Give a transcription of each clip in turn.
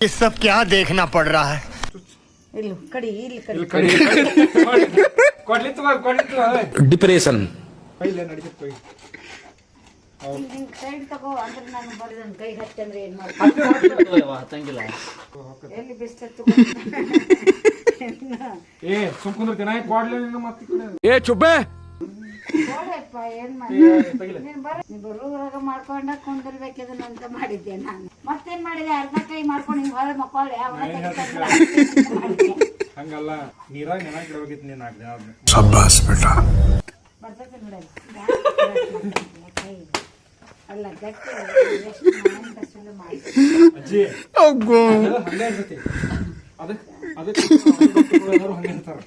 ये सब क्या देखना पड़ रहा है ಇಲ್ಲಿ ಕಡಿ ಡಿಪ್ರೆಷನ್ ಹಿಂಗ್ ಸೈಡ್ ತಗೋ ಅಂದ್ರೆ ನಾನು ಬರೀದನ್ ಕೈ ಹತ್ತಂದ್ರೆ ಏನ್ ಮಾಡ್ತೀನಿ ಹತ್ತಂಗಿಲ್ಲ ಎಲ್ಲಿ ಬಿಸ್ತತ್ತು ಏ ಸುಮ್ಕುಂದ್ರತೇನ ಕೊಡ್ಲೆ ನಿನ್ನ ಮತ್ತೆ ಏ ಚುಬ್ಬೆ ನೋಡಪ್ಪ ಏನ್ ಮಾಡಿ ನೀನ್ ಬರುವಾಗ ಮಾಡ್ಕೊಂಡ ಕುಂದಿರ್ಬೇಕಿದನ್ನ ಅಂತ ಮಾಡಿದ್ದೆ ನಾನು ಮತ್ತೇನ್ ಮಾಡಿದೆ ಅರ್ಧ ಕೈ ಮಾಡ್ಕೊಂಡು ಹಿಂಗ್ ಹೊರ ಮಕ್ಕಳು ಹಂಗಲ್ಲ ನೀರಾಗ ನೆನ ಇಡಬೇಕಿತ್ತು ನೀನ್ ಹಾಕ್ದೆ शाबाश बेटा ಬರ್ತೈತೆ ನೋಡಲ್ಲ ಕೈ ಅಲ್ಲ ಗಟ್ಟಿ ಸುಳ್ಳು ಮಾಡಿ ಅಜ್ಜಿ ಹಂಗೆ ಇರ್ತೈತಿ ಅದಕ್ಕೆ ಹಂಗೆ ಇರ್ತಾರ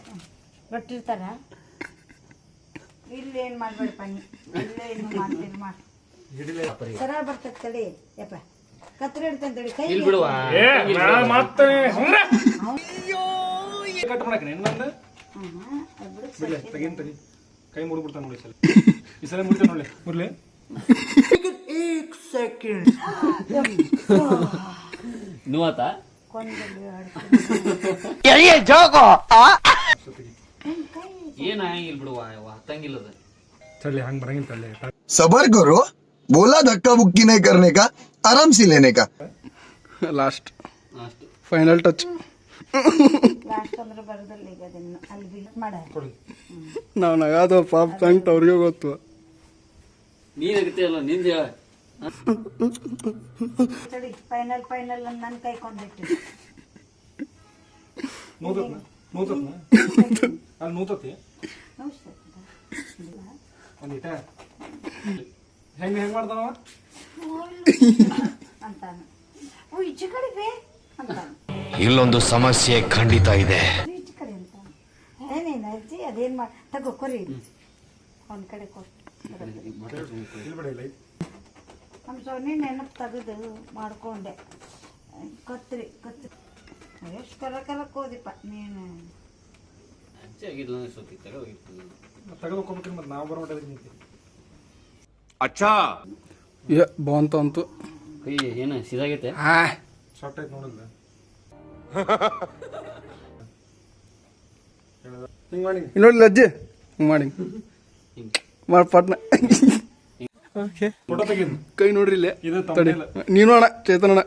ಗೊತ್ತಿರ್ತಾರ ಇಲ್ಲಿ ಏನ್ ಮಾಡ್ಬೇಡಪ್ಪ ನೀ ಇಲ್ಲೇ ಏನು ಮಾಡ್ತೀನಿ ಮಾಡಿ ಸರ ಬರ್ತೈತೆ ತಡಿ ಯಪ್ಪ ಕತ್ರಿ ಇಡ್ತೇನೆ ತಡಿ ಕೈ ಇಲ್ಲಿ ಬಿಡುವ ಏ ನಾ ಮತ್ತೆ ಕಟ್ ಮಾಡಕ್ಕೆ ಇನ್ನೊಂದು ಬಿಡ್ಲೆ ತಗಿನ್ ತಗಿ ಕೈ ಮುರಿದ್ಬಿಡ್ತಾನೆ ನೋಡಿ ಸಲ ಈ ಸಲ ಮುರಿತಾನೆ ನೋಡಿ ಮುರ್ಲೆ ನುವಾತ ಕೊಂದಲ್ಲಿ ಏನ ಇಲ್ಲಿ ಬಿಡುವ ಹತ್ತಂಗಿಲ್ಲದ ಚಲ್ಲಿ ಹಂಗೆ ಬರಂಗಿಲ್ಲ ತಳ್ಳಿ सबर करो बोला धक्का बुक्की नहीं करने का आराम से लेने का ಲಾಸ್ಟ್ ಅಷ್ಟು ಫೈನಲ್ ಟಚ್ ಲಾಸ್ಟ್ ಅಂದ್ರೆ ಬರೋದಿಲ್ಲ ಈಗ ಅದನ್ನ ಅಲ್ಲಿ ಬಿಲ್ ಮಾಡ ಕೊಡಿ ನಾವು ನಗಾದ ಪಾಪ ಕಂಟ್ ಅವ್ರಿಗೆ ಗೊತ್ತು ನೀನ್ ಆಗತ್ತೆಲ್ಲ ನಿಂದ ಹೇಳ ತಡಿ ಫೈನಲ್ ನನ್ನ ಕೈ ಕೊಂದಿಟ್ಟು ನೂತತ್ನ ಅಲ್ಲಿ ನೂತತಿ ಒಂದಿಟ ಹೆಂಗೆ ಮಾಡ್ತಾನವ ಅಂತಾನ ಓ ಈಚೆ ಕಡೆ ಬೇ ಅಂತಾನ ಇಲ್ಲೊಂದು ಸಮಸ್ಯೆ ಖಂಡಿತ ಇದೆ ಈಚೆ ಕಡೆ ಅಂತಾನ ಏನೇನು ಅಜ್ಜಿ ಅದೇನ್ ಮಾಡಿ ತಗೋ ಕೊರಿ ಒಂದ್ ಕಡೆ ಕೊಟ್ಟು ಇಲ್ಲಿ ಬಿಡ ಇಲ್ಲ ನಮ್ಮ ಸೊನ್ನೆ ನೆನಪು ತೆಗೆದು ಮಾಡ್ಕೊಂಡೆ ಕತ್ರಿ ಎಷ್ಟು ಕಲಕ್ ಹೋದಿಪ್ಪ ನೀನು ಅಂಚೆ ಆಗಿಲ್ಲ ಅನ್ಸುತ್ತೆ ಹೋಗಿತ್ತು ತೆಗೆದುಕೋಬೇಕ್ರಿ ಮತ್ತೆ ನಾವು ಬರೋ ಮಟ್ಟ ನಿಂತಿ ಏ ಬಂತು ಅಂತು ಅಯ್ಯ ಏನ ಸಿದಾಗೈತೆ ಶಾರ್ಟ್ ಆಯ್ತು ನೋಡಿಲ್ಲ ಹಿಂಗೆ ಮಾಡಿ ಇನ್ನೊಂದು ಲಜ್ಜೆ ಹಿಂಗೆ ಮಾಡಿ ಮಾಡಿ ಪಟ್ನ ಫೋಟೋ ತೆಗೀನಿ ಕೈ ನೋಡ್ರಿ ಇಲ್ಲೇ ಇದು ತಡಿ ತಮ್ಮನೇಲ ನೀನು ಅಣ್ಣ ಚೇತನ ಅಣ್ಣ